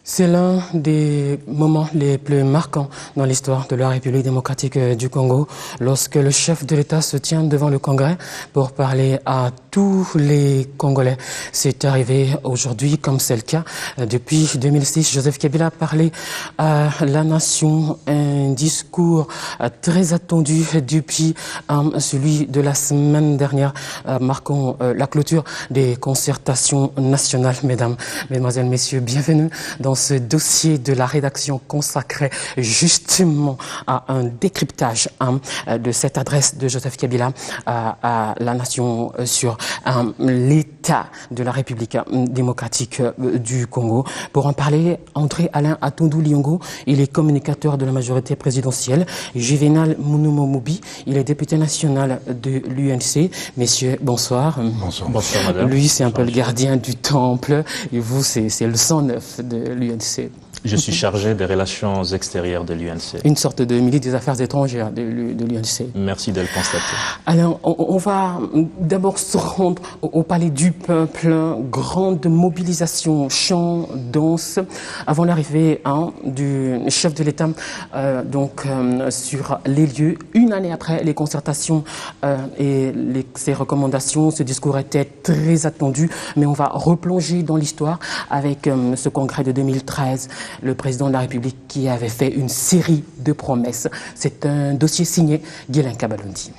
C'est l'un des moments les plus marquants dans l'histoire de la République démocratique du Congo, lorsque le chef de l'État se tient devant le Congrès pour parler à tous les Congolais. C'est arrivé aujourd'hui, comme c'est le cas depuis 2006. Joseph Kabila a parlé à la nation, un discours très attendu depuis celui de la semaine dernière, marquant la clôture des concertations nationales. Mesdames, Mesdemoiselles, Messieurs, bienvenue dans ce dossier de la rédaction consacré justement à un décryptage de cette adresse de Joseph Kabila à la nation sur l'état de la République démocratique du Congo. Pour en parler, André-Alain Atondou-Liongo, il est communicateur de la majorité présidentielle. Juvenal Mounoumo-Moubi, il est député national de l'UNC. Messieurs, bonsoir. Bonsoir. Bonsoir, madame. Lui, c'est un peu le gardien du temple. Et vous, c'est le 109 de l'UNC. Je suis chargé des relations extérieures de l'UNC. Une sorte de milice des affaires étrangères de l'UNC. Merci de le constater. Alors, on va d'abord se rendre au Palais du Peuple. Grande mobilisation, chant, danse, avant l'arrivée du chef de l'État sur les lieux. Une année après les concertations et ses recommandations, ce discours était très attendu. Mais on va replonger dans l'histoire avec ce congrès de 2013. Le président de la République qui avait fait une série de promesses. C'est un dossier signé Guilain Kabalondi.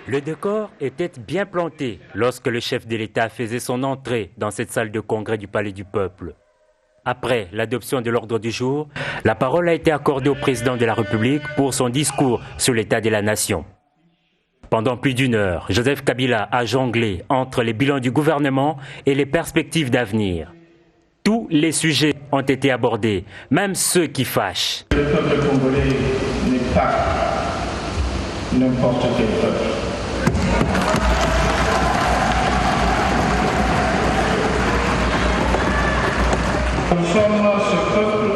Le décor était bien planté lorsque le chef de l'État faisait son entrée dans cette salle de congrès du Palais du Peuple. Après l'adoption de l'ordre du jour, la parole a été accordée au président de la République pour son discours sur l'état de la nation. Pendant plus d'une heure, Joseph Kabila a jonglé entre les bilans du gouvernement et les perspectives d'avenir. Tous les sujets ont été abordés, même ceux qui fâchent. Le peuple congolais n'est pas n'importe quel peuple. Nous sommes ce peuple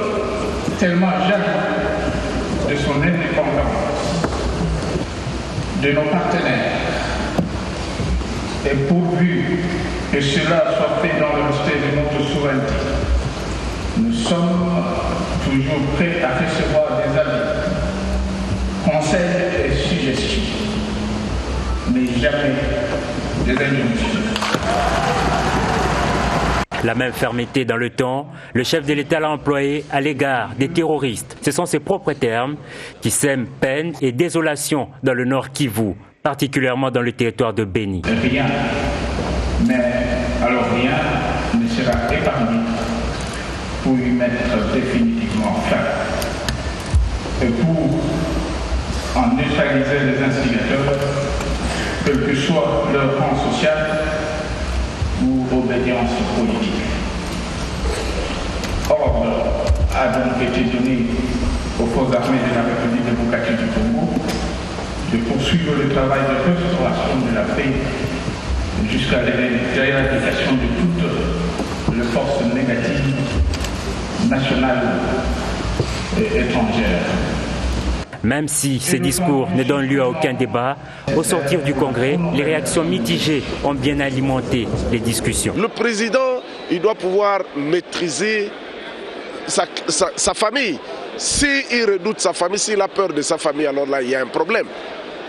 tellement jaloux de son indépendance, de nos partenaires, et pourvu que cela soit fait dans le respect de notre souveraineté, nous sommes toujours prêts à recevoir des avis, conseils et suggestions, mais jamais des injonctions. La même fermeté dans le temps, le chef de l'État l'a employé à l'égard des terroristes. Ce sont ses propres termes qui sèment peine et désolation dans le Nord Kivu, particulièrement dans le territoire de Béni. Rien, mais alors rien ne sera épargné pour y mettre définitivement fin. Et pour en neutraliser les instigateurs, quel que soit leur rang social ou obédience politique. Ordre a donc été donné aux forces armées de la République démocratique du Congo de poursuivre le travail de restauration de la paix jusqu'à l'éradication de toutes les forces négatives nationales et étrangères. Même si ces discours ne donnent lieu à aucun débat, au sortir du Congrès, les réactions mitigées ont bien alimenté les discussions. Le président, il doit pouvoir maîtriser sa famille. S'il redoute sa famille, s'il a peur de sa famille, alors là, il y a un problème.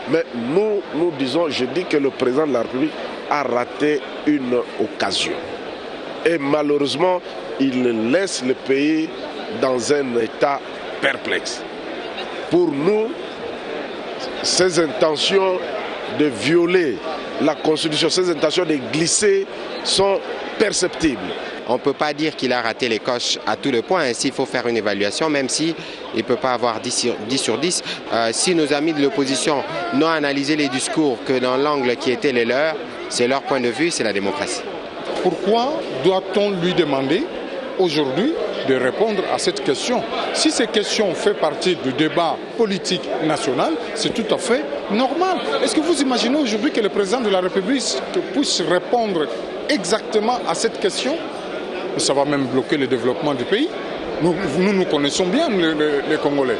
Mais nous disons, je dis que le président de la République a raté une occasion. Et malheureusement, il laisse le pays dans un état perplexe. Pour nous, ces intentions de violer la Constitution, ces intentions de glisser sont perceptibles. On ne peut pas dire qu'il a raté les coches à tous les points. Ainsi, il faut faire une évaluation, même s'il ne peut pas avoir 10 sur 10. Si nos amis de l'opposition n'ont analysé les discours que dans l'angle qui était les leurs, c'est leur point de vue, c'est la démocratie. Pourquoi doit-on lui demander aujourd'hui de répondre à cette question? Si ces questions font partie du débat politique national, c'est tout à fait normal. Est-ce que vous imaginez aujourd'hui que le président de la République puisse répondre exactement à cette question? Ça va même bloquer le développement du pays. Nous connaissons bien les Congolais.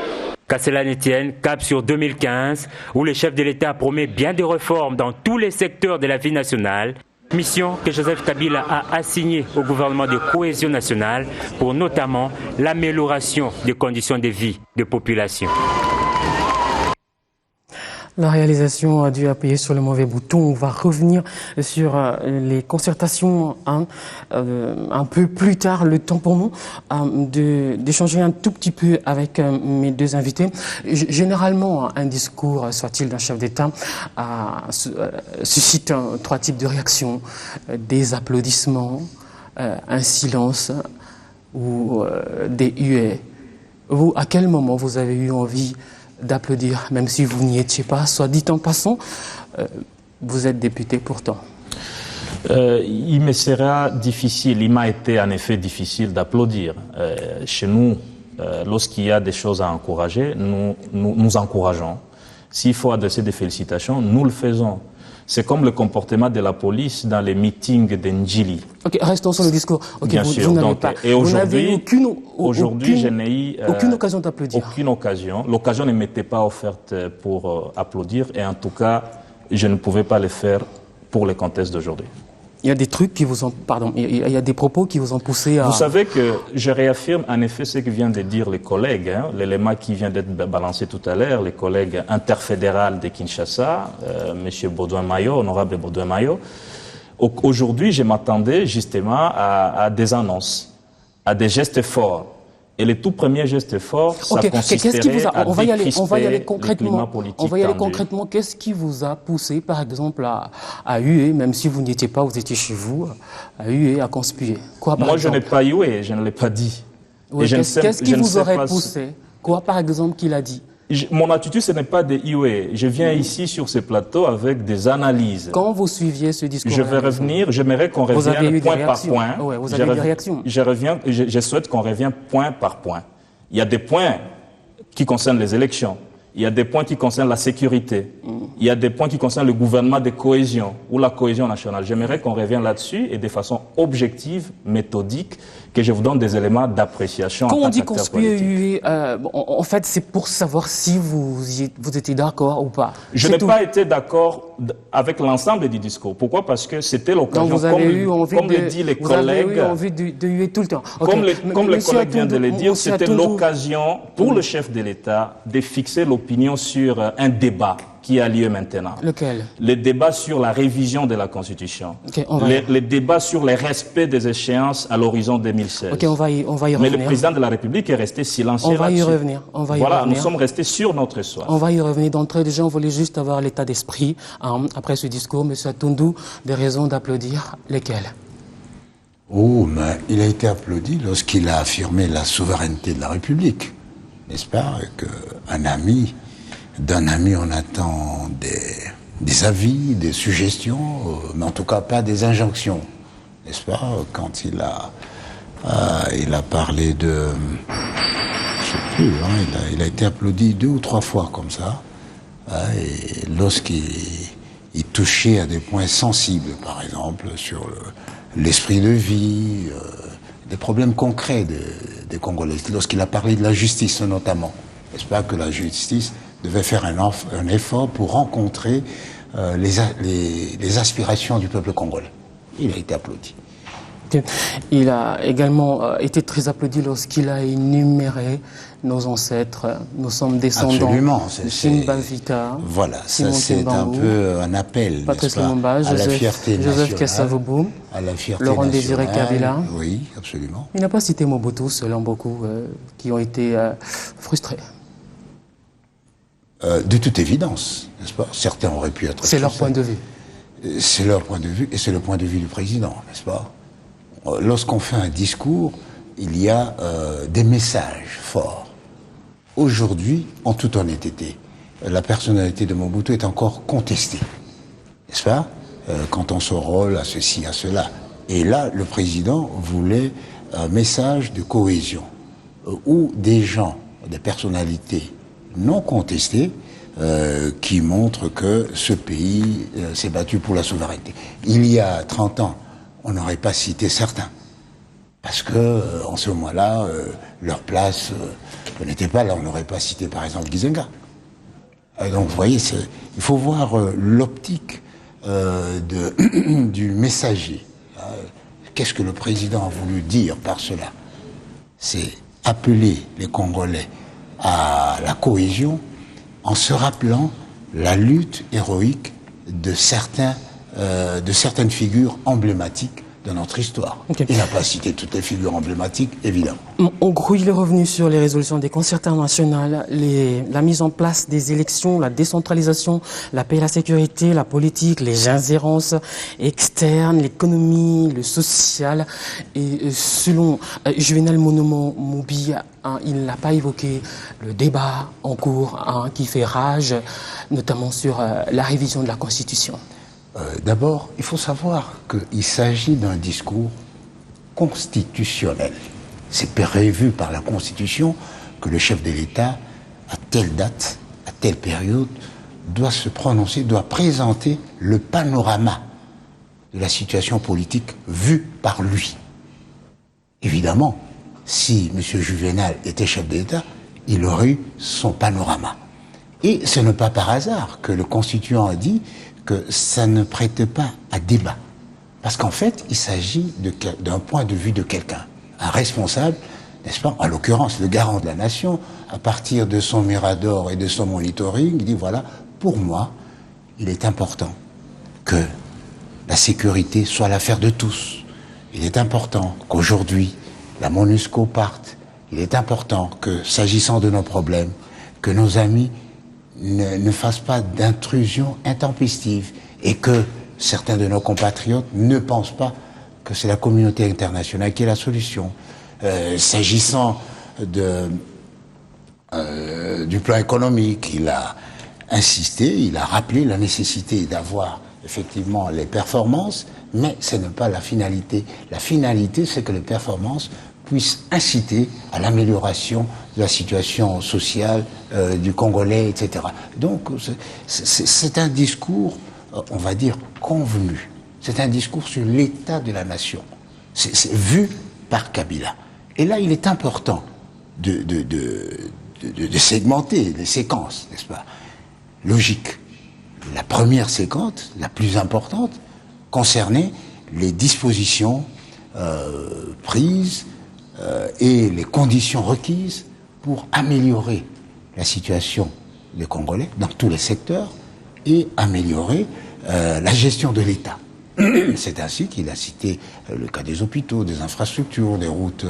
Qu'à cela ne tienne, cap sur 2015, où le chef de l'État promet bien des réformes dans tous les secteurs de la vie nationale. Mission que Joseph Kabila a assignée au gouvernement de cohésion nationale pour notamment l'amélioration des conditions de vie des populations. La réalisation a dû appuyer sur le mauvais bouton. On va revenir sur les concertations un peu plus tard. Le temps pour nous d'échanger un tout petit peu avec mes deux invités. Généralement, un discours, soit-il d'un chef d'État, suscite trois types de réactions. Des applaudissements, un silence ou des huées. Vous, à quel moment vous avez eu envie d'applaudir, même si vous n'y étiez pas? Soit dit en passant, vous êtes député pourtant. Il me sera difficile, il m'a été en effet difficile d'applaudir. Chez nous, lorsqu'il y a des choses à encourager, nous encourageons. S'il faut adresser des félicitations, nous le faisons. C'est comme le comportement de la police dans les meetings d'Ndjili. Ok, restons sur le discours. Okay, bien sûr. Donc, et aujourd'hui, je n'ai eu aucune occasion d'applaudir. Aucune occasion. L'occasion ne m'était pas offerte pour applaudir, et en tout cas, je ne pouvais pas le faire pour les contextes d'aujourd'hui. Il y a des trucs qui vous ont, il y a des propos qui vous ont poussé à... Vous savez que je réaffirme en effet ce que viennent de dire les collègues, l'élément qui vient d'être balancé tout à l'heure, les collègues interfédérales de Kinshasa, M. Baudouin-Maillot, honorable Baudouin-Maillot. Aujourd'hui, je m'attendais justement à des annonces, à des gestes forts. Et le tout premier geste fort, ça consisterait à décrisper le climat politique. On va y aller concrètement. Qu'est-ce qui vous a poussé, par exemple, à huer, même si vous n'étiez pas, vous étiez chez vous, à huer, à conspuer? Quoi, par Moi, exemple? je n'ai pas hué, je ne l'ai pas dit. Oui, qu'est-ce qui vous aurait poussé? Quoi, par exemple, qu'il a dit? Mon attitude, ce n'est pas de huer. Je viens ici sur ce plateau avec des analyses. Quand vous suiviez ce discours, je vais revenir, j'aimerais qu'on revienne point par point. Ouais, vous avez eu des réactions. Je souhaite qu'on revienne point par point. Il y a des points qui concernent les élections. Il y a des points qui concernent la sécurité. Il y a des points qui concernent le gouvernement de cohésion ou la cohésion nationale. J'aimerais qu'on revienne là-dessus et de façon objective, méthodique, que je vous donne des éléments d'appréciation. Quand on dit conspuer, en fait, c'est pour savoir si vous étiez d'accord ou pas. Je n'ai pas été d'accord avec l'ensemble du discours. Pourquoi? Parce que c'était l'occasion, comme le disent les collègues. Vous avez eu envie de huer tout le temps. Okay. Comme les collègues viennent de le dire, c'était l'occasion pour le chef de l'État de fixer l'opinion sur un débat qui a lieu maintenant. Lequel? Le débat sur la révision de la Constitution. Okay, le débat sur le respect des échéances à l'horizon 2016. Ok, on va y revenir. Mais le président de la République est resté silencieux. On va y revenir. Voilà, nous sommes restés sur notre soif. On va y revenir. D'entrée, déjà, on voulait juste avoir l'état d'esprit après ce discours. Monsieur Atundou, des raisons d'applaudir, lesquelles? Oh, mais il a été applaudi lorsqu'il a affirmé la souveraineté de la République. N'est-ce pas? D'un ami, on attend des avis, des suggestions, mais en tout cas pas des injonctions. N'est-ce pas? Quand il a parlé de... Je sais plus, il a été applaudi 2 ou 3 fois comme ça. Et lorsqu'il touchait à des points sensibles, par exemple, sur l'esprit de vie, des problèmes concrets des Congolais. Lorsqu'il a parlé de la justice notamment. N'est-ce pas que la justice devait faire un effort pour rencontrer les aspirations du peuple congolais. Il a été applaudi. Il a également été très applaudi lorsqu'il a énuméré nos ancêtres. Nous sommes descendants de Simba Vita. Voilà, ça c'est un peu un appel, Patrice Lumumba, à la fierté Joseph Kasavubu, Laurent Désiré Kabila. Oui, absolument. Il n'a pas cité Mobutu, selon beaucoup qui ont été frustrés. De toute évidence, n'est-ce pas? Certains auraient pu être... C'est leur point de vue. C'est leur point de vue et c'est le point de vue du président, n'est-ce pas? Lorsqu'on fait un discours, il y a des messages forts. Aujourd'hui, en toute honnêteté, la personnalité de Mobutu est encore contestée, n'est-ce pas? Quant à son rôle, à ceci, à cela. Et là, le président voulait un message de cohésion, où des gens, des personnalités non contestées, qui montrent que ce pays s'est battu pour la souveraineté. Il y a 30 ans, on n'aurait pas cité certains. Parce que, en ce moment-là, leur place n'était pas là. On n'aurait pas cité, par exemple, Gizenga. Donc, vous voyez, il faut voir l'optique du messager. Qu'est-ce que le président a voulu dire par cela? C'est appeler les Congolais à la cohésion en se rappelant la lutte héroïque de certaines figures emblématiques de notre histoire. Okay. Il n'a pas cité toutes les figures emblématiques, évidemment. En gros, il est revenu sur les résolutions des concerts internationaux, la mise en place des élections, la décentralisation, la paix et la sécurité, la politique, les ingérences externes, l'économie, le social. Et selon Juvenal Monomo-Moubi, il n'a pas évoqué le débat en cours qui fait rage, notamment sur la révision de la Constitution. D'abord, il faut savoir qu'il s'agit d'un discours constitutionnel. C'est prévu par la Constitution que le chef de l'État, à telle date, à telle période, doit se prononcer, doit présenter le panorama de la situation politique vue par lui. Évidemment, si M. Juvenal était chef de l'État, il aurait eu son panorama. Et ce n'est pas par hasard que le Constituant a dit que ça ne prête pas à débat. Parce qu'en fait, il s'agit d'un point de vue de quelqu'un, un responsable, n'est-ce pas, en l'occurrence le garant de la nation, à partir de son mirador et de son monitoring, il dit voilà, pour moi, il est important que la sécurité soit l'affaire de tous. Il est important qu'aujourd'hui, la MONUSCO parte. Il est important que, s'agissant de nos problèmes, que nos amis ne fassent pas d'intrusion intempestive et que certains de nos compatriotes ne pensent pas que c'est la communauté internationale qui est la solution. S'agissant du plan économique, il a insisté, il a rappelé la nécessité d'avoir effectivement les performances, mais ce n'est pas la finalité. La finalité, c'est que les performances puissent inciter à l'amélioration de la situation sociale du Congolais, etc. Donc, c'est un discours, on va dire, convenu. C'est un discours sur l'état de la nation. C'est vu par Kabila. Et là, il est important de segmenter les séquences, n'est-ce pas? Logique. La première séquence, la plus importante, concernait les dispositions prises et les conditions requises pour améliorer la situation des Congolais dans tous les secteurs et améliorer la gestion de l'État. C'est ainsi qu'il a cité le cas des hôpitaux, des infrastructures, des routes,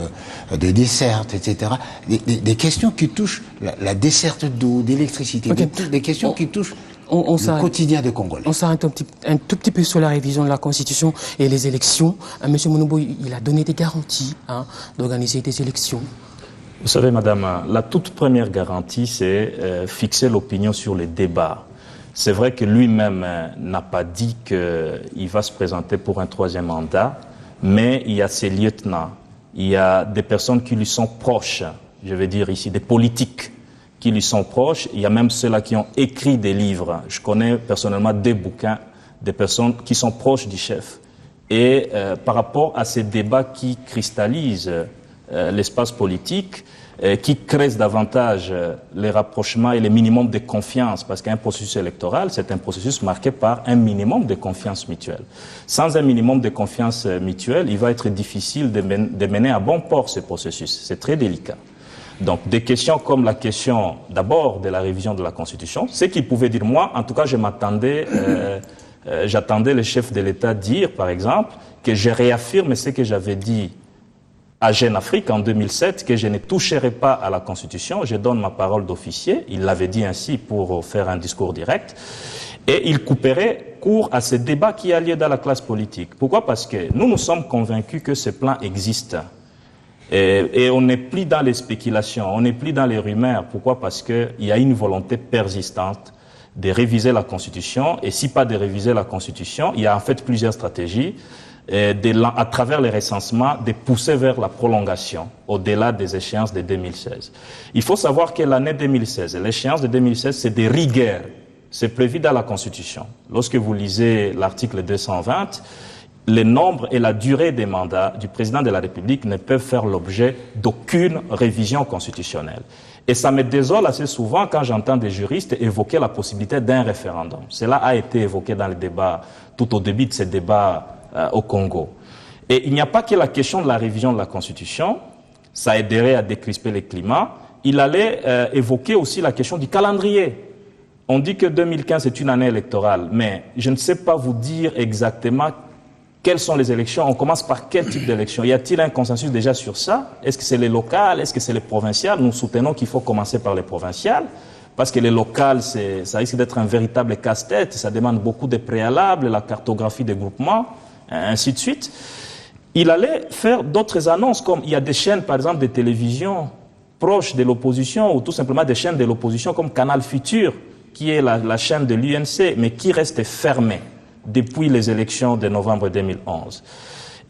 des dessertes, etc. Des questions qui touchent la desserte d'eau, d'électricité, okay. Des questions qui touchent le quotidien des Congolais. On s'arrête un tout petit peu sur la révision de la Constitution et les élections. Monsieur Monobo, il a donné des garanties d'organiser des élections. Vous savez, madame, la toute première garantie, c'est fixer l'opinion sur les débats. C'est vrai que lui-même n'a pas dit qu'il va se présenter pour un troisième mandat, mais il y a ses lieutenants, il y a des personnes qui lui sont proches, je vais dire ici des politiques qui lui sont proches, il y a même ceux-là qui ont écrit des livres. Je connais personnellement des bouquins, des personnes qui sont proches du chef. Et par rapport à ces débats qui cristallisent l'espace politique, qui crée davantage les rapprochements et les minimums de confiance, parce qu'un processus électoral, c'est un processus marqué par un minimum de confiance mutuelle. Sans un minimum de confiance mutuelle, il va être difficile de mener à bon port ce processus. C'est très délicat. Donc, des questions comme la question, d'abord, de la révision de la Constitution, c'est qu'il pouvait dire, moi, en tout cas, j'attendais le chef de l'État dire, par exemple, que je réaffirme ce que j'avais dit à Jeune Afrique en 2007, que je ne toucherai pas à la Constitution, je donne ma parole d'officier. Il l'avait dit ainsi pour faire un discours direct. Et il couperait court à ce débat qui a lieu dans la classe politique. Pourquoi? Parce que nous sommes convaincus que ce plan existe. Et on n'est plus dans les spéculations, on n'est plus dans les rumeurs. Pourquoi? Parce qu'il y a une volonté persistante de réviser la Constitution. Et si pas de réviser la Constitution, il y a en fait plusieurs stratégies. À travers les recensements, de pousser vers la prolongation au-delà des échéances de 2016. Il faut savoir que l'année 2016, l'échéance de 2016, c'est des rigueurs. C'est prévu dans la Constitution. Lorsque vous lisez l'article 220, le nombre et la durée des mandats du président de la République ne peuvent faire l'objet d'aucune révision constitutionnelle. Et ça me désole assez souvent quand j'entends des juristes évoquer la possibilité d'un référendum. Cela a été évoqué dans les débats, tout au début de ces débats au Congo. Et il n'y a pas que la question de la révision de la Constitution, ça aiderait à décrisper le climat. Il allait évoquer aussi la question du calendrier. On dit que 2015 est une année électorale, mais je ne sais pas vous dire exactement quelles sont les élections. On commence par quel type d'élection? Y a-t-il un consensus déjà sur ça? Est-ce que c'est les locales? Est-ce que c'est les provinciales? Nous soutenons qu'il faut commencer par les provinciales, parce que les locales, ça risque d'être un véritable casse-tête. Ça demande beaucoup de préalables, la cartographie des groupements, ainsi de suite. Il allait faire d'autres annonces, comme il y a des chaînes, par exemple, de télévision proches de l'opposition, ou tout simplement des chaînes de l'opposition comme Canal Futur, qui est la chaîne de l'UNC, mais qui reste fermée depuis les élections de novembre 2011.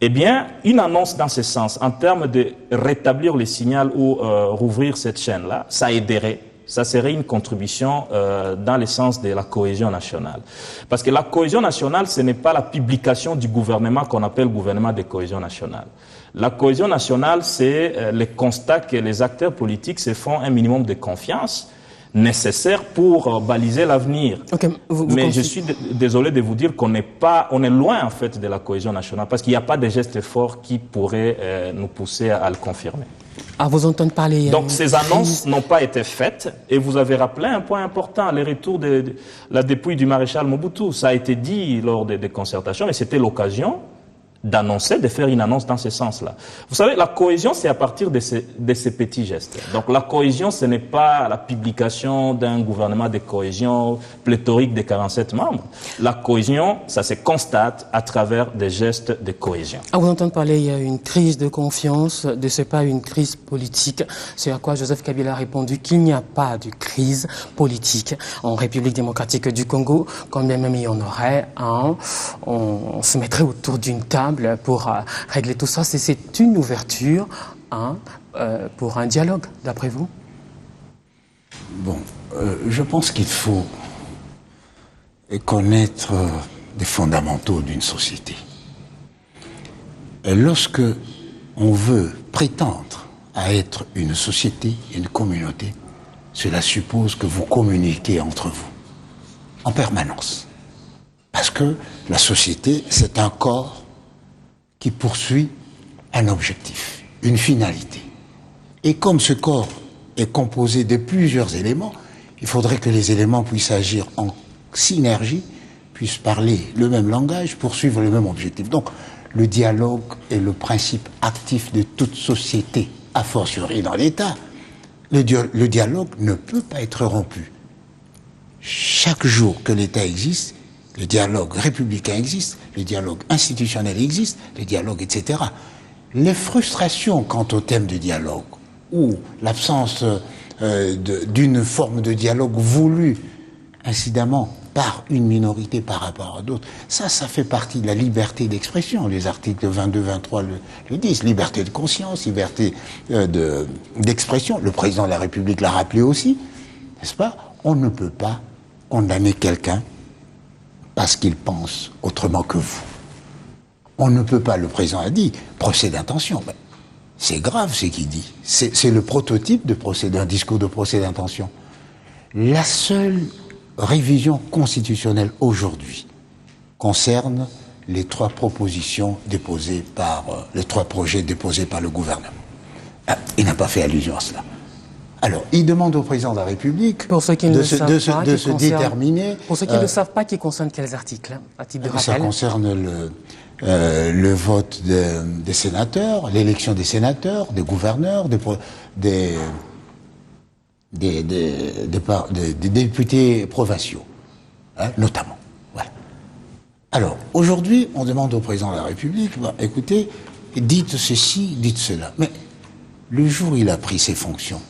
Eh bien, une annonce dans ce sens, en termes de rétablir les signaux ou rouvrir cette chaîne-là, ça aiderait. Ça serait une contribution dans le sens de la cohésion nationale. Parce que la cohésion nationale, ce n'est pas la publication du gouvernement qu'on appelle gouvernement de cohésion nationale. La cohésion nationale, c'est le constat que les acteurs politiques se font un minimum de confiance nécessaire pour baliser l'avenir. Okay, mais je suis désolé de vous dire qu'on n'est pas, on est loin en fait de la cohésion nationale, parce qu'il n'y a pas de gestes forts qui pourraient nous pousser à le confirmer. À vous entendre parler. Donc ces annonces n'ont pas été faites, et vous avez rappelé un point important, le retour de la dépouille du maréchal Mobutu. Ça a été dit lors des concertations, et c'était l'occasion d'annoncer, de faire une annonce dans ce sens-là. Vous savez, la cohésion, c'est à partir de ces petits gestes. Donc la cohésion, ce n'est pas la publication d'un gouvernement de cohésion pléthorique de 47 membres. La cohésion, ça se constate à travers des gestes de cohésion. À vous entendre parler, il y a une crise de confiance, de ce pas une crise politique. C'est à quoi Joseph Kabila a répondu qu'il n'y a pas de crise politique en République démocratique du Congo. Quand bien même il y en aurait un, on se mettrait autour d'une table pour régler tout ça. C'est une ouverture pour un dialogue, d'après vous? Bon, je pense qu'il faut connaître les fondamentaux d'une société. Lorsque on veut prétendre à être une société, une communauté, cela suppose que vous communiquez entre vous en permanence. Parce que la société, c'est un corps qui poursuit un objectif, une finalité. Et comme ce corps est composé de plusieurs éléments, il faudrait que les éléments puissent agir en synergie, puissent parler le même langage, poursuivre le même objectif. Donc, le dialogue est le principe actif de toute société, a fortiori dans l'État. Le dialogue ne peut pas être rompu. Chaque jour que l'État existe, le dialogue républicain existe, le dialogue institutionnel existe, le dialogue, etc. Les frustrations quant au thème du dialogue, ou l'absence d'une forme de dialogue voulue, incidemment, par une minorité par rapport à d'autres, ça fait partie de la liberté d'expression. Les articles 22, 23 le disent. Liberté de conscience, liberté d'expression. Le président de la République l'a rappelé aussi, n'est-ce pas? On ne peut pas condamner quelqu'un parce qu'il pense autrement que vous. On ne peut pas, le président a dit, procès d'intention. Ben, c'est grave ce qu'il dit. C'est le prototype d'un discours de procès d'intention. La seule révision constitutionnelle aujourd'hui concerne les trois propositions déposées les trois projets déposés par le gouvernement. Ah, il n'a pas fait allusion à cela. Alors, il demande au président de la République de se déterminer. Pour ceux qui ne savent pas, qui concerne quels articles, à titre de rappel? Ça concerne le vote des sénateurs, l'élection des sénateurs, des gouverneurs, des députés provinciaux, hein, notamment. Voilà. Alors, aujourd'hui, on demande au président de la République, écoutez, dites ceci, dites cela. Mais le jour où il a pris ses fonctions,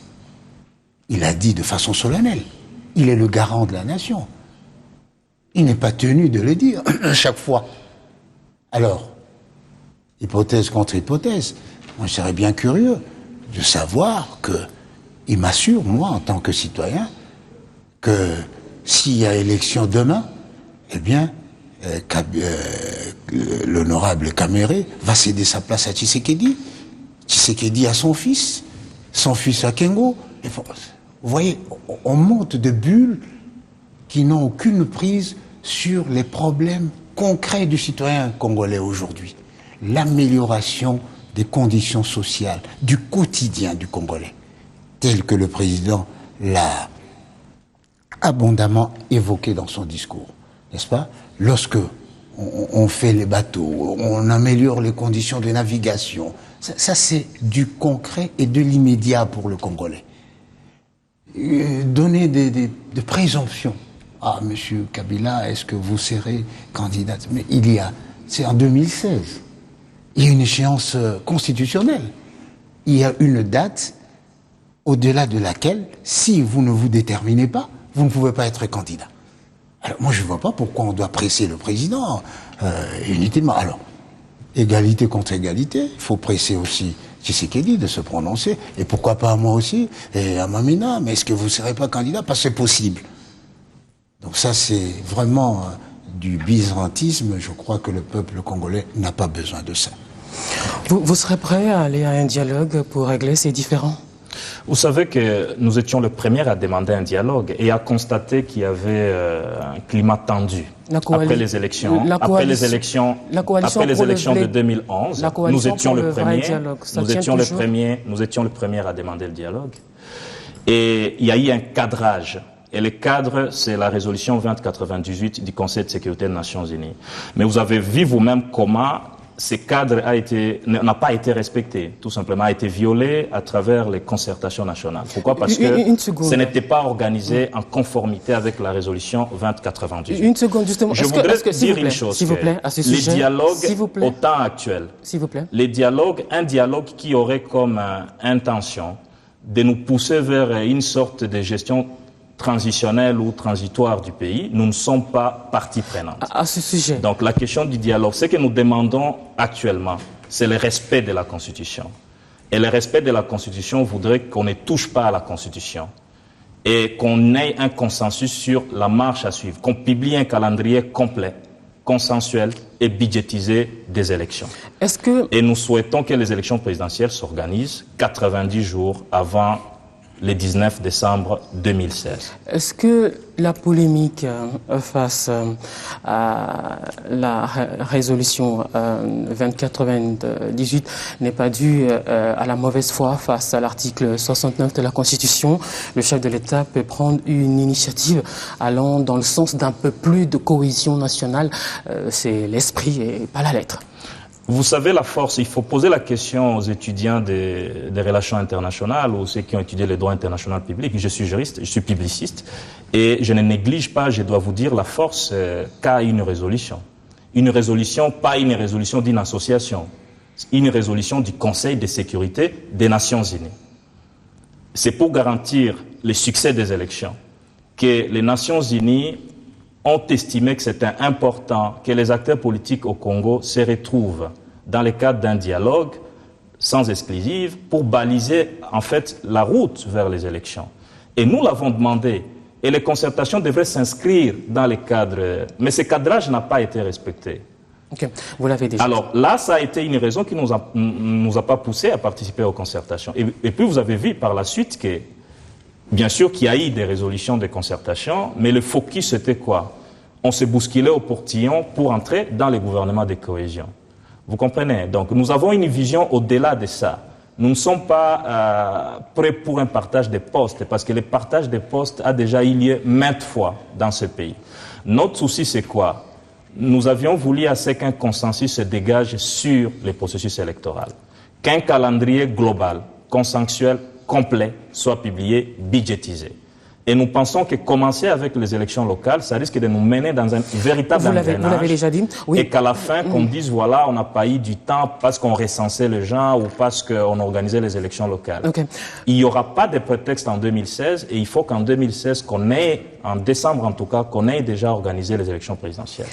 il a dit de façon solennelle, il est le garant de la nation. Il n'est pas tenu de le dire à chaque fois. Alors, hypothèse contre hypothèse, moi je serais bien curieux de savoir qu'il m'assure, moi en tant que citoyen, que s'il y a élection demain, eh bien, l'honorable Kamere va céder sa place à Tshisekedi. Tshisekedi à son fils à Kengo. Vous voyez, on monte de bulles qui n'ont aucune prise sur les problèmes concrets du citoyen congolais aujourd'hui. L'amélioration des conditions sociales, du quotidien du Congolais, tel que le président l'a abondamment évoqué dans son discours, n'est-ce pas? Lorsque on fait les bateaux, on améliore les conditions de navigation, ça c'est du concret et de l'immédiat pour le Congolais. Donner des présomptions. Ah, monsieur Kabila, est-ce que vous serez candidate? Mais c'est en 2016. Il y a une échéance constitutionnelle. Il y a une date au-delà de laquelle, si vous ne vous déterminez pas, vous ne pouvez pas être candidat. Alors moi je ne vois pas pourquoi on doit presser le président inutilement. Alors, égalité contre égalité, il faut presser aussi Tshisekedi de se prononcer. Et pourquoi pas moi aussi, et à Mamina, mais est-ce que vous ne serez pas candidat? Parce que c'est possible. Donc ça c'est vraiment du byzantisme. Je crois que le peuple congolais n'a pas besoin de ça. Vous serez prêt à aller à un dialogue pour régler ces différends? Vous savez que nous étions les premiers à demander un dialogue et à constater qu'il y avait un climat tendu après les élections. Après les élections de 2011, nous étions les premiers à demander le dialogue. Et il y a eu un cadrage. Et le cadre, c'est la résolution 2098 du Conseil de sécurité des Nations Unies. Mais vous avez vu vous-même comment ce cadre n'a pas été respecté, tout simplement, a été violé à travers les concertations nationales. Pourquoi? Parce que ce n'était pas organisé en conformité avec la résolution 2098. Une seconde, justement. Je voudrais dire une chose. S'il vous plaît, à ce sujet. Les dialogues au temps actuel, un dialogue qui aurait comme intention de nous pousser vers une sorte de gestion transitionnelle ou transitoire du pays, nous ne sommes pas partie prenante. À ce sujet. Donc la question du dialogue, ce que nous demandons actuellement, c'est le respect de la Constitution. Et le respect de la Constitution voudrait qu'on ne touche pas à la Constitution et qu'on ait un consensus sur la marche à suivre, qu'on publie un calendrier complet, consensuel et budgétisé des élections. Et nous souhaitons que les élections présidentielles s'organisent 90 jours avant le 19 décembre 2016. Est-ce que la polémique face à la résolution 2098 n'est pas due à la mauvaise foi face à l'article 69 de la Constitution? Le chef de l'État peut prendre une initiative allant dans le sens d'un peu plus de cohésion nationale. C'est l'esprit et pas la lettre. Vous savez, la force, il faut poser la question aux étudiants des relations internationales ou ceux qui ont étudié le droit international public. Je suis juriste, je suis publiciste et je ne néglige pas, je dois vous dire, la force qu'a une résolution. Une résolution, pas une résolution d'une association, une résolution du Conseil de sécurité des Nations Unies. C'est pour garantir le succès des élections que les Nations Unies ont estimé que c'était important que les acteurs politiques au Congo se retrouvent dans le cadre d'un dialogue sans exclusive pour baliser en fait la route vers les élections. Et nous l'avons demandé et les concertations devraient s'inscrire dans le cadre, mais ce cadrage n'a pas été respecté. Okay. Vous l'avez déjà. Alors là, ça a été une raison qui nous a pas poussé à participer aux concertations. Et puis vous avez vu par la suite que bien sûr qu'il y a eu des résolutions de concertation, mais le focus c'était quoi? On se bousculait au portillon pour entrer dans le gouvernement de cohésion. Vous comprenez? Donc nous avons une vision au-delà de ça. Nous ne sommes pas prêts pour un partage des postes, parce que le partage des postes a déjà eu lieu maintes fois dans ce pays. Notre souci c'est quoi? Nous avions voulu à ce qu'un consensus se dégage sur les processus électoraux, qu'un calendrier global, consensuel, complet soit publié, budgétisé. Et nous pensons que commencer avec les élections locales, ça risque de nous mener dans un véritable engrenage. Vous l'avez déjà dit. Oui. Et qu'à la fin, qu'on dise, voilà, on n'a pas eu du temps parce qu'on recensait les gens ou parce qu'on organisait les élections locales. Okay. Il n'y aura pas de prétexte en 2016 et il faut qu'en 2016, en décembre en tout cas, qu'on ait déjà organisé les élections présidentielles.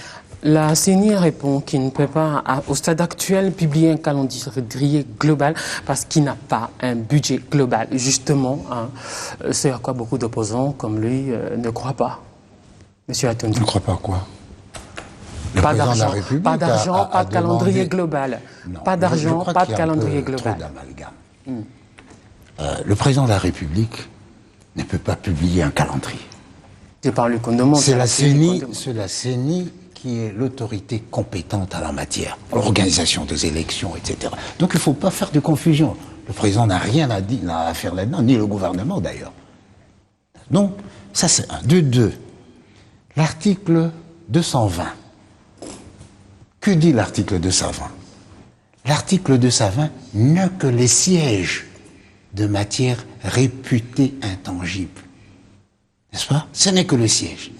La CENI répond qu'il ne peut pas, au stade actuel, publier un calendrier global parce qu'il n'a pas un budget global. Justement, c'est à quoi beaucoup d'opposants comme lui ne croient pas. Monsieur Atondi. Ne croient pas quoi? Pas d'argent, pas de calendrier global. Non, pas d'argent, pas de calendrier global. global. Le président de la République ne peut pas publier un calendrier. C'est par le Condomont. C'est la CENI qui est l'autorité compétente en la matière, l'organisation des élections, etc. Donc il ne faut pas faire de confusion. Le président n'a rien à faire là-dedans, ni le gouvernement d'ailleurs. Donc, ça c'est un. De deux, l'article 220. Que dit l'article 220 ? L'article 220 n'a que les sièges de matière réputée intangible. N'est-ce pas ? Ce n'est que le siège.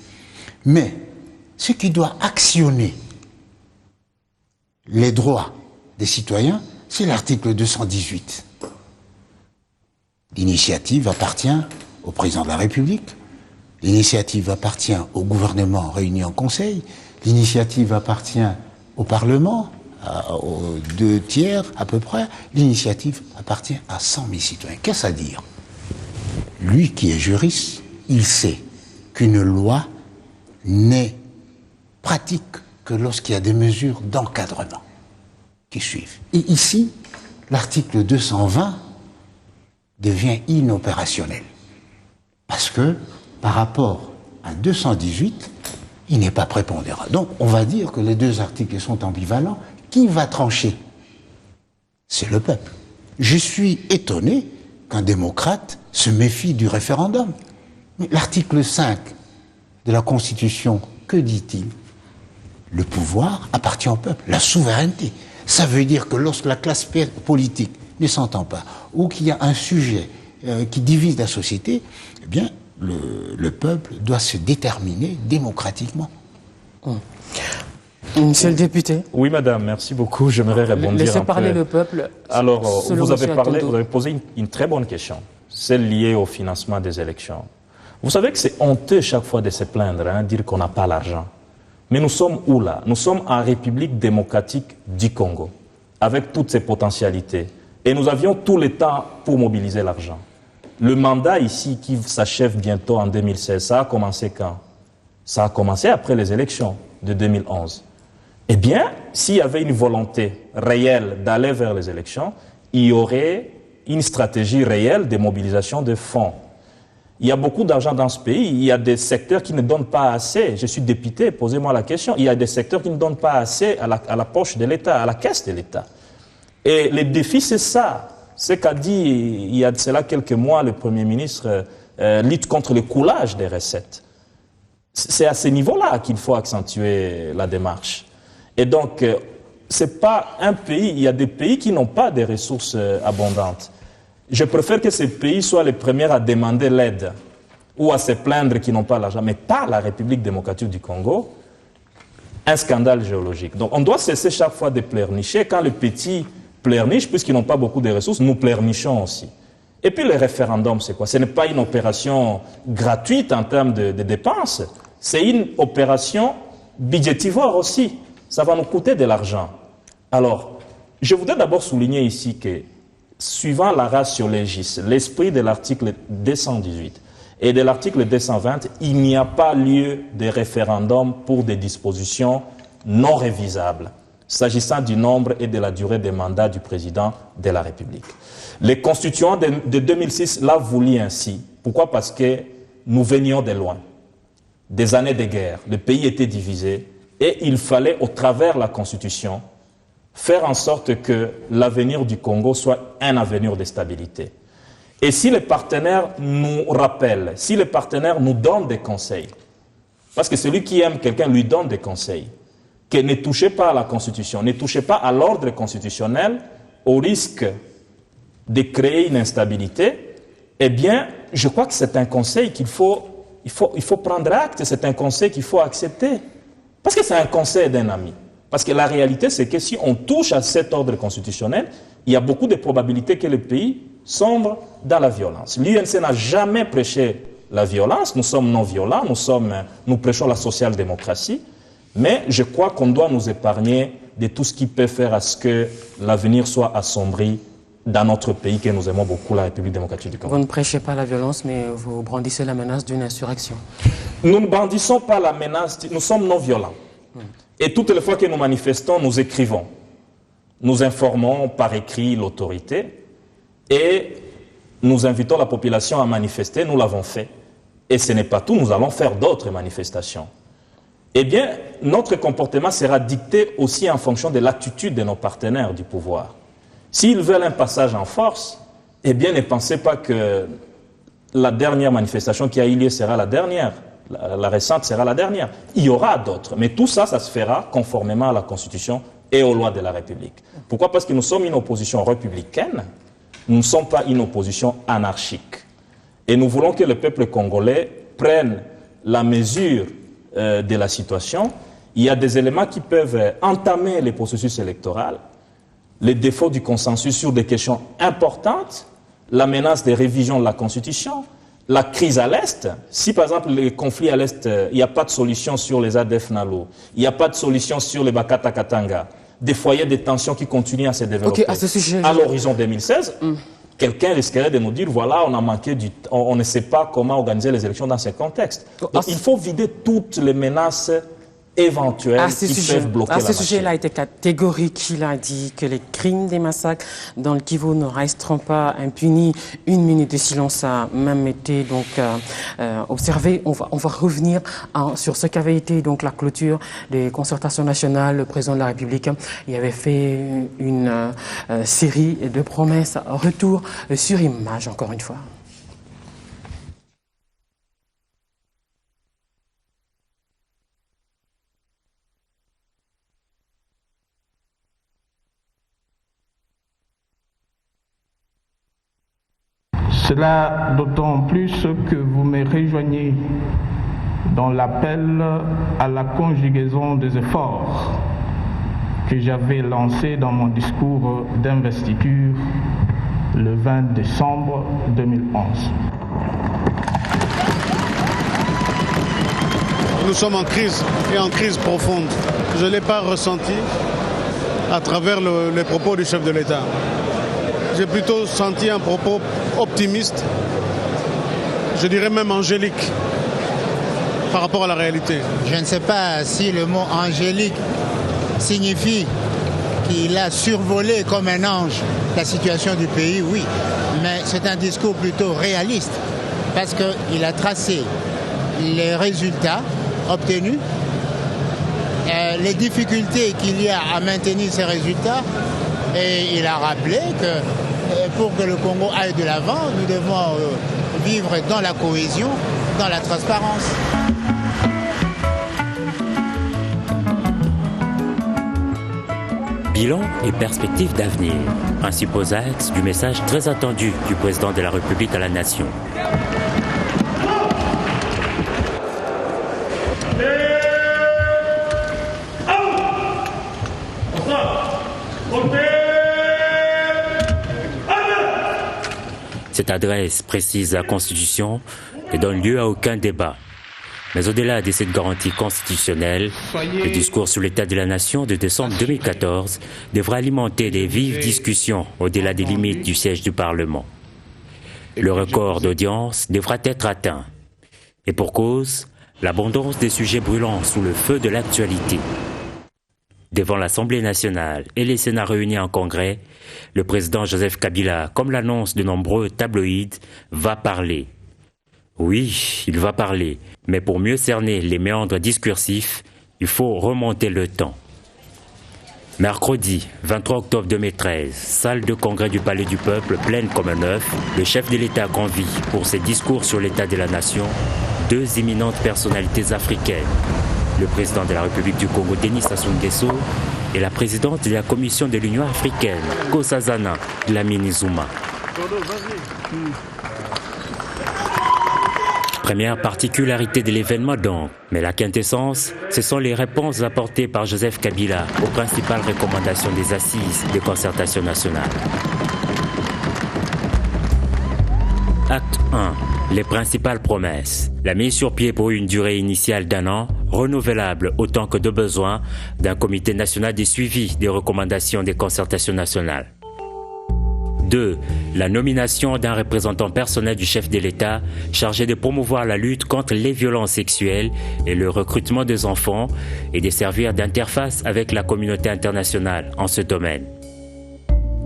Mais ce qui doit actionner les droits des citoyens, c'est l'article 218. L'initiative appartient au président de la République, l'initiative appartient au gouvernement réuni en conseil, l'initiative appartient au Parlement, aux 2 tiers à peu près, l'initiative appartient à 100 000 citoyens. Qu'est-ce à dire ? Lui qui est juriste, il sait qu'une loi n'est pratique que lorsqu'il y a des mesures d'encadrement qui suivent. Et ici, l'article 220 devient inopérationnel. Parce que, par rapport à 218, il n'est pas prépondérant. Donc, on va dire que les 2 articles sont ambivalents. Qui va trancher ? C'est le peuple. Je suis étonné qu'un démocrate se méfie du référendum. Mais l'article 5 de la Constitution, que dit-il ? Le pouvoir appartient au peuple, la souveraineté. Ça veut dire que lorsque la classe politique ne s'entend pas, ou qu'il y a un sujet qui divise la société, eh bien, le peuple doit se déterminer démocratiquement. Monsieur le député. Oui, madame, merci beaucoup. J'aimerais répondre. Laissez parler le peuple. Alors, vous avez posé une très bonne question, celle liée au financement des élections. Vous savez que c'est honteux chaque fois de se plaindre, dire qu'on n'a pas l'argent. Mais nous sommes où là ? Nous sommes en République démocratique du Congo, avec toutes ses potentialités. Et nous avions tout le temps pour mobiliser l'argent. Le mandat ici, qui s'achève bientôt en 2016, ça a commencé quand ? Ça a commencé après les élections de 2011. Eh bien, s'il y avait une volonté réelle d'aller vers les élections, il y aurait une stratégie réelle de mobilisation de fonds. Il y a beaucoup d'argent dans ce pays, il y a des secteurs qui ne donnent pas assez. Je suis député, posez-moi la question. Il y a des secteurs qui ne donnent pas assez à la poche de l'État, à la caisse de l'État. Et le défi, c'est ça. C'est qu'a dit, il y a de cela quelques mois, le Premier ministre lutte contre le coulage des recettes. C'est à ce niveau-là qu'il faut accentuer la démarche. Et donc, c'est pas un pays, il y a des pays qui n'ont pas des ressources abondantes. Je préfère que ces pays soient les premiers à demander l'aide ou à se plaindre qu'ils n'ont pas l'argent, mais pas la République démocratique du Congo, un scandale géologique. Donc on doit cesser chaque fois de pleurnicher. Quand les petits pleurnichent, puisqu'ils n'ont pas beaucoup de ressources, nous pleurnichons aussi. Et puis le référendum, c'est quoi ? Ce n'est pas une opération gratuite en termes de dépenses, c'est une opération budgétivore aussi. Ça va nous coûter de l'argent. Alors, je voudrais d'abord souligner ici que, suivant la ratio legis, l'esprit de l'article 218 et de l'article 220, il n'y a pas lieu de référendum pour des dispositions non révisables, s'agissant du nombre et de la durée des mandats du président de la République. Les constituants de 2006 l'ont voulu ainsi. Pourquoi ? Parce que nous venions de loin, des années de guerre. Le pays était divisé et il fallait, au travers de la Constitution, faire en sorte que l'avenir du Congo soit un avenir de stabilité. Et si les partenaires nous rappellent, si les partenaires nous donnent des conseils, parce que celui qui aime quelqu'un lui donne des conseils, que ne touchez pas à la Constitution, ne touchez pas à l'ordre constitutionnel, au risque de créer une instabilité, eh bien, je crois que c'est un conseil qu'il faut prendre acte, c'est un conseil qu'il faut accepter. Parce que c'est un conseil d'un ami. Parce que la réalité, c'est que si on touche à cet ordre constitutionnel, il y a beaucoup de probabilités que le pays sombre dans la violence. L'UNC n'a jamais prêché la violence, nous sommes non-violents, nous prêchons la social-démocratie, mais je crois qu'on doit nous épargner de tout ce qui peut faire à ce que l'avenir soit assombri dans notre pays que nous aimons beaucoup, la République démocratique du Congo. Vous ne prêchez pas la violence, mais vous brandissez la menace d'une insurrection. Nous ne brandissons pas la menace, nous sommes non-violents. Et toutes les fois que nous manifestons, nous écrivons. Nous informons par écrit l'autorité et nous invitons la population à manifester. Nous l'avons fait. Et ce n'est pas tout, nous allons faire d'autres manifestations. Eh bien, notre comportement sera dicté aussi en fonction de l'attitude de nos partenaires du pouvoir. S'ils veulent un passage en force, eh bien, ne pensez pas que la dernière manifestation qui a eu lieu sera la dernière. La récente sera la dernière. Il y aura d'autres. Mais tout ça, ça se fera conformément à la Constitution et aux lois de la République. Pourquoi? Parce que nous sommes une opposition républicaine. Nous ne sommes pas une opposition anarchique. Et nous voulons que le peuple congolais prenne la mesure de la situation. Il y a des éléments qui peuvent entamer les processus électoraux, les défauts du consensus sur des questions importantes, la menace des révisions de la Constitution, la crise à l'Est. Si par exemple les conflits à l'Est, il n'y a pas de solution sur les ADF Nalu, il n'y a pas de solution sur les Bakata Katanga, des foyers de tension qui continuent à se développer à l'horizon 2016, quelqu'un risquerait de nous dire, voilà, on a manqué du temps, on ne sait pas comment organiser les élections dans ce contexte. Donc, il faut vider toutes les menaces éventuelles qui peuvent bloquer la machine. À ce sujet, il a été catégorique. Il a dit que les crimes des massacres dans le Kivu ne resteront pas impunis. 1 minute de silence a même été donc observé. On va revenir sur ce qu'avait été donc la clôture des concertations nationales. Le président de la République, il avait fait une série de promesses. Retour sur image, encore une fois. Cela d'autant plus que vous me rejoignez dans l'appel à la conjugaison des efforts que j'avais lancé dans mon discours d'investiture le 20 décembre 2011. Nous sommes en crise et en crise profonde. Je ne l'ai pas ressenti à travers les propos du chef de l'État. J'ai plutôt senti un propos optimiste, je dirais même angélique, par rapport à la réalité. Je ne sais pas si le mot angélique signifie qu'il a survolé comme un ange la situation du pays, oui. Mais c'est un discours plutôt réaliste, parce qu'il a tracé les résultats obtenus, les difficultés qu'il y a à maintenir ces résultats, et il a rappelé que pour que le Congo aille de l'avant, nous devons vivre dans la cohésion, dans la transparence. Bilan et perspectives d'avenir, principaux axes du message très attendu du président de la République à la nation. Cette adresse précise la Constitution et donne lieu à aucun débat. Mais au-delà de cette garantie constitutionnelle, le discours sur l'état de la nation de décembre 2014 devra alimenter des vives discussions au-delà des limites du siège du Parlement. Le record d'audience devra être atteint. Et pour cause, l'abondance des sujets brûlants sous le feu de l'actualité. Devant l'Assemblée nationale et les Sénats réunis en Congrès, le président Joseph Kabila, comme l'annoncent de nombreux tabloïds, va parler. Oui, il va parler, mais pour mieux cerner les méandres discursifs, il faut remonter le temps. Mercredi 23 octobre 2013, salle de congrès du Palais du Peuple pleine comme un œuf, le chef de l'État convie pour ses discours sur l'état de la nation 2 éminentes personnalités africaines. Le président de la République du Congo, Denis Sassou Nguesso, et la présidente de la Commission de l'Union africaine, Nkosazana Dlamini Zuma. Première particularité de l'événement donc, mais la quintessence, ce sont les réponses apportées par Joseph Kabila aux principales recommandations des assises de concertation nationale. Acte 1. Les principales promesses. La mise sur pied pour une durée initiale d'1 an, renouvelable autant que de besoin, d'un comité national de suivi des recommandations des concertations nationales. 2. La nomination d'un représentant personnel du chef de l'État chargé de promouvoir la lutte contre les violences sexuelles et le recrutement des enfants et de servir d'interface avec la communauté internationale en ce domaine.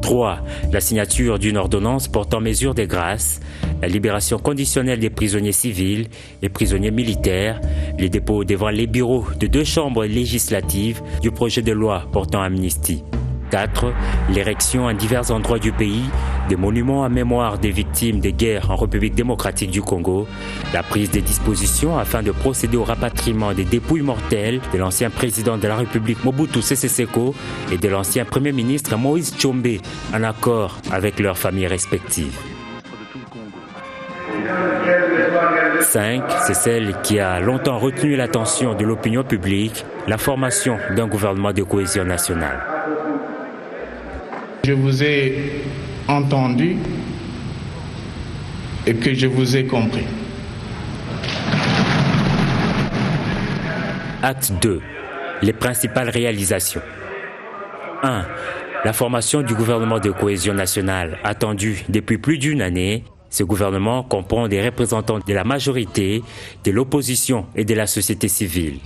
3. La signature d'une ordonnance portant mesures de grâce, la libération conditionnelle des prisonniers civils et prisonniers militaires, les dépôts devant les bureaux de 2 chambres législatives du projet de loi portant amnistie. 4. L'érection à divers endroits du pays des monuments à mémoire des victimes des guerres en République démocratique du Congo, la prise des dispositions afin de procéder au rapatriement des dépouilles mortelles de l'ancien président de la République Mobutu Sese Seko et de l'ancien Premier ministre Moïse Tshombe en accord avec leurs familles respectives. 5. C'est celle qui a longtemps retenu l'attention de l'opinion publique, la formation d'un gouvernement de cohésion nationale. Je vous ai entendu et que je vous ai compris. Acte 2. Les principales réalisations. 1. La formation du gouvernement de cohésion nationale attendue depuis plus d'une année. Ce gouvernement comprend des représentants de la majorité, de l'opposition et de la société civile.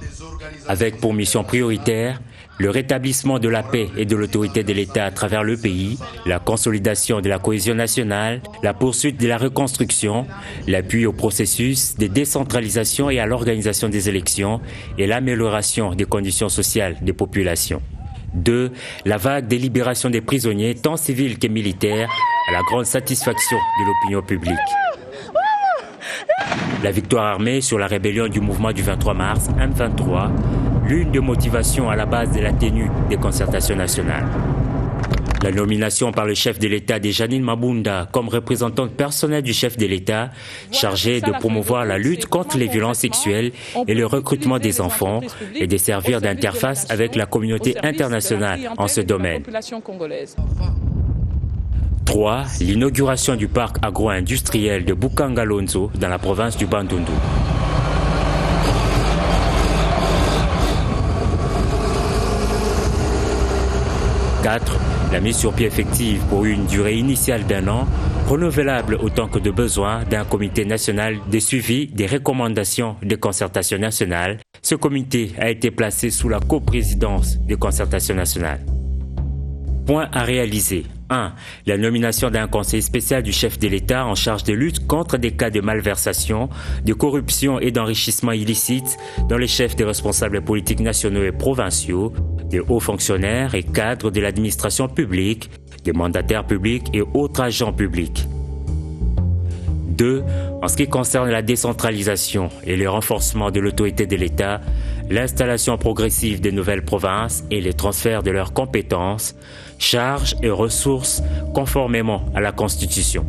Avec pour mission prioritaire le rétablissement de la paix et de l'autorité de l'État à travers le pays, la consolidation de la cohésion nationale, la poursuite de la reconstruction, l'appui au processus de décentralisation et à l'organisation des élections et l'amélioration des conditions sociales des populations. 2. La vague des libérations des prisonniers, tant civils que militaires, à la grande satisfaction de l'opinion publique. La victoire armée sur la rébellion du mouvement du 23 mars, M23, l'une des motivations à la base de la tenue des concertations nationales. La nomination par le chef de l'État de Janine Mabunda comme représentante personnelle du chef de l'État chargée de promouvoir la lutte contre les violences sexuelles et le recrutement des enfants et de servir d'interface avec la communauté internationale en ce domaine. 3. L'inauguration du parc agro-industriel de Bukangalonzo dans la province du Bandundu. 4. La mise sur pied effective pour une durée initiale d'1 an, renouvelable autant que de besoin, d'un comité national de suivi des recommandations de concertation nationale. Ce comité a été placé sous la coprésidence de concertation nationale. Point à réaliser. 1. La nomination d'un conseil spécial du chef de l'État en charge de lutte contre des cas de malversation, de corruption et d'enrichissement illicite dans les chefs des responsables politiques nationaux et provinciaux, des hauts fonctionnaires et cadres de l'administration publique, des mandataires publics et autres agents publics. 2. En ce qui concerne la décentralisation et le renforcement de l'autorité de l'État, l'installation progressive des nouvelles provinces et les transferts de leurs compétences, charges et ressources conformément à la Constitution.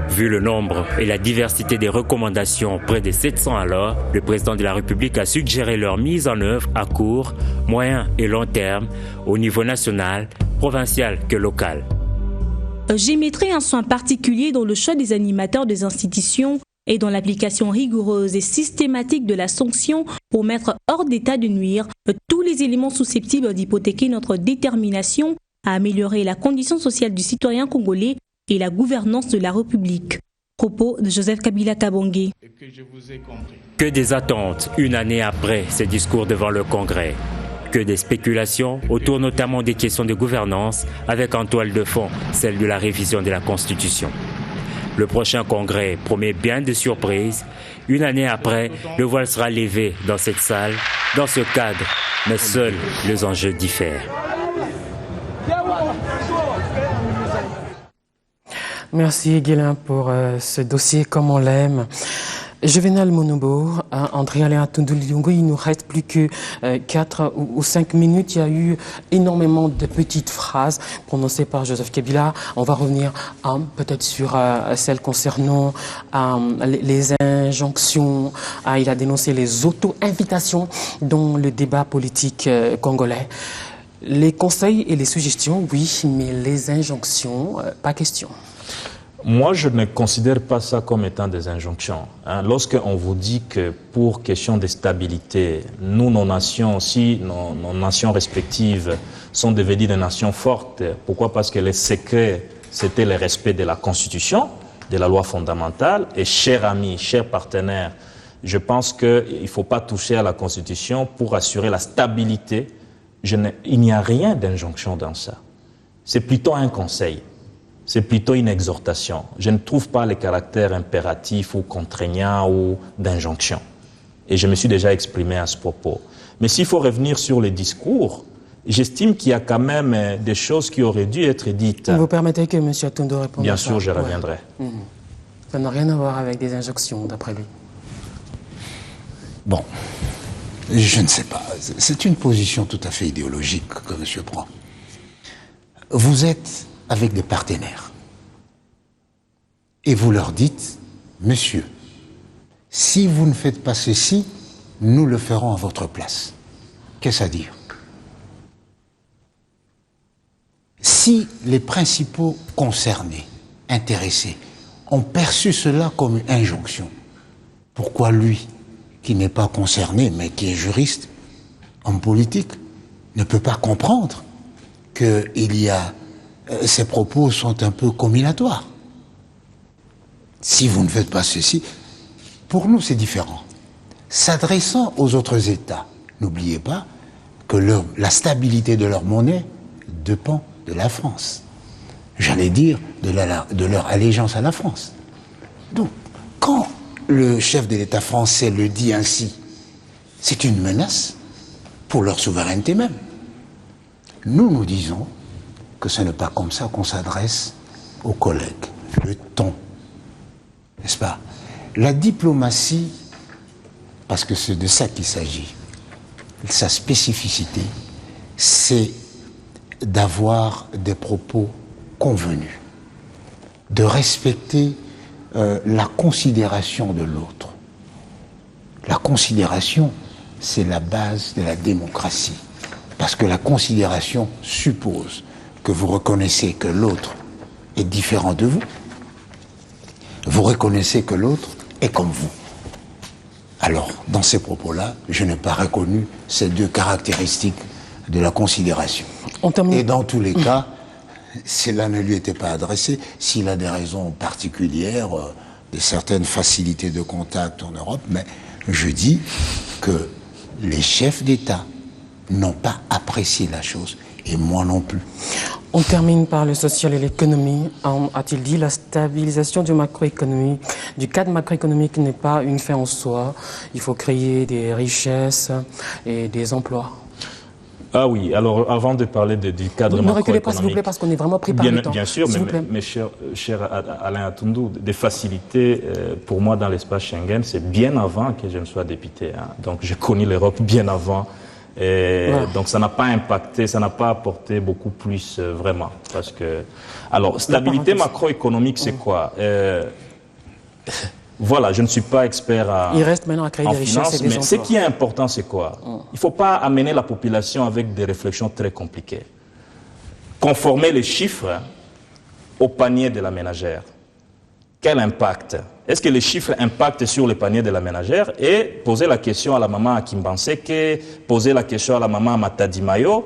Vu le nombre et la diversité des recommandations, près de 700 alors, le président de la République a suggéré leur mise en œuvre à court, moyen et long terme au niveau national, provincial que local. J'y mettrai un soin particulier dans le choix des animateurs des institutions et dans l'application rigoureuse et systématique de la sanction pour mettre hors d'état de nuire tous les éléments susceptibles d'hypothéquer notre détermination à améliorer la condition sociale du citoyen congolais et la gouvernance de la République. Propos de Joseph Kabila Kabange. Que des attentes une année après ces discours devant le Congrès. Que des spéculations autour notamment des questions de gouvernance avec en toile de fond celle de la révision de la Constitution. Le prochain congrès promet bien de surprises. Une année après, le voile sera levé dans cette salle, dans ce cadre, mais seuls les enjeux diffèrent. Merci Guélin pour ce dossier comme on l'aime. Juvenal Monobo, André Aléa Tunduliongo, il nous reste plus que 4 ou 5 minutes. Il y a eu énormément de petites phrases prononcées par Joseph Kabila. On va revenir peut-être sur celles concernant les injonctions. Il a dénoncé les auto-invitations dans le débat politique congolais. Les conseils et les suggestions, oui, mais les injonctions, pas question. Moi, je ne considère pas ça comme étant des injonctions. Lorsqu'on vous dit que pour question de stabilité, nous, nos nations, si nos nations respectives sont devenues des nations fortes, pourquoi? Parce que les secrets c'était le respect de la Constitution, de la loi fondamentale. Et chers amis, chers partenaires, je pense qu'il ne faut pas toucher à la Constitution pour assurer la stabilité. Il n'y a rien d'injonction dans ça. C'est plutôt un conseil. C'est plutôt une exhortation. Je ne trouve pas les caractères impératifs ou contraignants ou d'injonction. Et je me suis déjà exprimé à ce propos. Mais s'il faut revenir sur les discours, j'estime qu'il y a quand même des choses qui auraient dû être dites. Vous permettez que M. Atondo réponde? Bien sûr, je reviendrai. Ouais. Ça n'a rien à voir avec des injonctions, d'après lui. Bon, je ne sais pas. C'est une position tout à fait idéologique que M. prend. Vous êtes avec des partenaires. Et vous leur dites, monsieur, si vous ne faites pas ceci, nous le ferons à votre place. Qu'est-ce à dire? Si les principaux concernés, intéressés, ont perçu cela comme une injonction, pourquoi lui, qui n'est pas concerné, mais qui est juriste, homme politique, ne peut pas comprendre qu'il y a... Ces propos sont un peu combinatoires. Si vous ne faites pas ceci, pour nous c'est différent. S'adressant aux autres États, n'oubliez pas que la stabilité de leur monnaie dépend de la France. J'allais dire de leur allégeance à la France. Donc, quand le chef de l'État français le dit ainsi, c'est une menace pour leur souveraineté même. Nous disons que ce n'est pas comme ça qu'on s'adresse aux collègues. Le ton, n'est-ce pas? La diplomatie, parce que c'est de ça qu'il s'agit, sa spécificité, c'est d'avoir des propos convenus, de respecter la considération de l'autre. La considération, c'est la base de la démocratie, parce que la considération suppose que vous reconnaissez que l'autre est différent de vous, vous reconnaissez que l'autre est comme vous. Alors, dans ces propos-là, je n'ai pas reconnu ces deux caractéristiques de la considération. Et dans tous les cas, cela ne lui était pas adressé. S'il a des raisons particulières, de certaines facilités de contact en Europe, mais je dis que les chefs d'État n'ont pas apprécié la chose, et moi non plus. On termine par le social et l'économie. A-t-il dit la stabilisation du cadre macroéconomique n'est pas une fin en soi. Il faut créer des richesses et des emplois. Ah oui, alors avant de parler du cadre macroéconomique... Ne reculez pas s'il vous plaît parce qu'on est vraiment pris par le temps. Bien sûr, mais cher Alain Atondo, des facilités pour moi dans l'espace Schengen, c'est bien avant que je ne sois député. Hein. Donc je connais l'Europe bien avant. Et voilà. Donc ça n'a pas impacté, ça n'a pas apporté beaucoup plus vraiment. Parce que, alors, stabilité macroéconomique, c'est quoi? Voilà, je ne suis pas expert Il reste maintenant à créer des richesses et des emplois. Ce qui est important, c'est quoi? Il ne faut pas amener la population avec des réflexions très compliquées. Conformer les chiffres au panier de la ménagère. Quel impact? Est-ce que les chiffres impactent sur le panier de la ménagère? Et poser la question à la maman à Kimbanseke, poser la question à la maman à Matadimayo,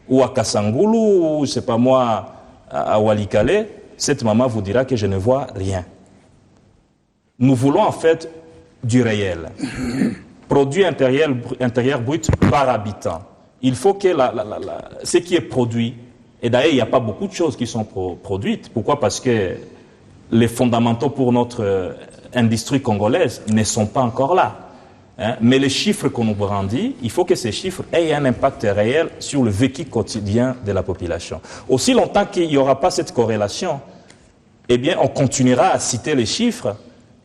ou à Kasangulu, ou je ne sais pas moi, à Walikale, cette maman vous dira que je ne vois rien. Nous voulons en fait du réel. Produit intérieur brut par habitant. Il faut que ce qui est produit, et d'ailleurs il n'y a pas beaucoup de choses qui sont produites. Pourquoi? Parce que les fondamentaux pour notre industrie congolaise ne sont pas encore là. Hein? Mais les chiffres qu'on nous brandit, il faut que ces chiffres aient un impact réel sur le vécu quotidien de la population. Aussi longtemps qu'il n'y aura pas cette corrélation, eh bien, on continuera à citer les chiffres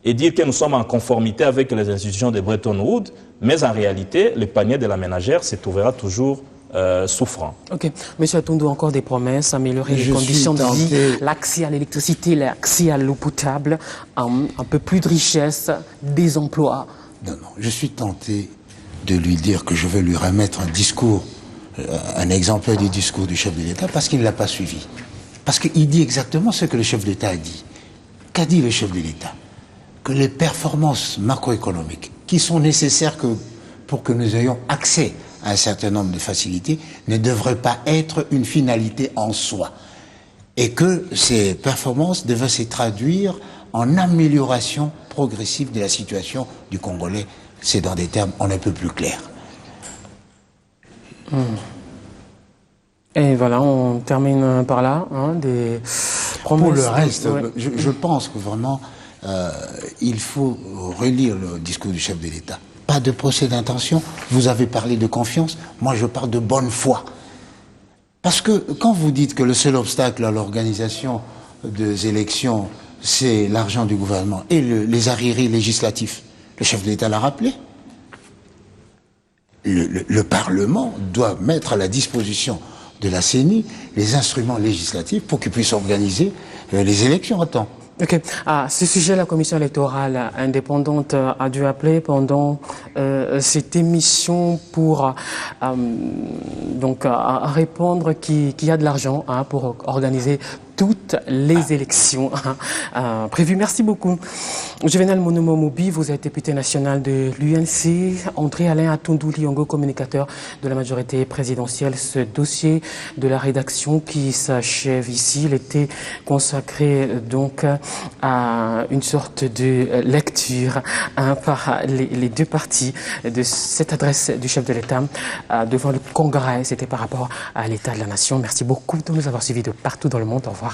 et dire que nous sommes en conformité avec les institutions de Bretton Woods, mais en réalité, le panier de la ménagère se trouvera toujours souffrant. Ok. Monsieur Atondo, encore des promesses, améliorer les conditions de vie, l'accès à l'électricité, l'accès à l'eau potable, un peu plus de richesse, des emplois. Non, je suis tenté de lui dire que je vais lui remettre un discours, un exemplaire du discours du chef de l'État, parce qu'il ne l'a pas suivi. Parce qu'il dit exactement ce que le chef de l'État a dit. Qu'a dit le chef de l'État? Que les performances macroéconomiques qui sont nécessaires pour que nous ayons accès à un certain nombre de facilités ne devraient pas être une finalité en soi. et que ces performances devaient se traduire en amélioration progressive de la situation du Congolais. C'est dans des termes on ne peut plus clairs. Et voilà, on termine par là. Des promesses. Pour le reste, ouais. je pense que vraiment, il faut relire le discours du chef de l'État. Pas de procès d'intention. Vous avez parlé de confiance. Moi, je parle de bonne foi. Parce que quand vous dites que le seul obstacle à l'organisation des élections, c'est l'argent du gouvernement et les arriérés législatifs, le chef de l'État l'a rappelé. Le Parlement doit mettre à la disposition de la CENI les instruments législatifs pour qu'ils puissent organiser les élections à temps. Ok. À ce sujet, la commission électorale indépendante a dû appeler pendant cette émission pour répondre qu'il y a de l'argent pour organiser toutes les élections prévues. Merci beaucoup. Juvenal Monomo Mobi, vous êtes député national de l'UNC. André-Alain Atundou Liongo, communicateur de la majorité présidentielle. Ce dossier de la rédaction qui s'achève ici, il était consacré donc à une sorte de lecture par les deux parties de cette adresse du chef de l'État devant le Congrès. C'était par rapport à l'état de la nation. Merci beaucoup de nous avoir suivis de partout dans le monde. Au revoir.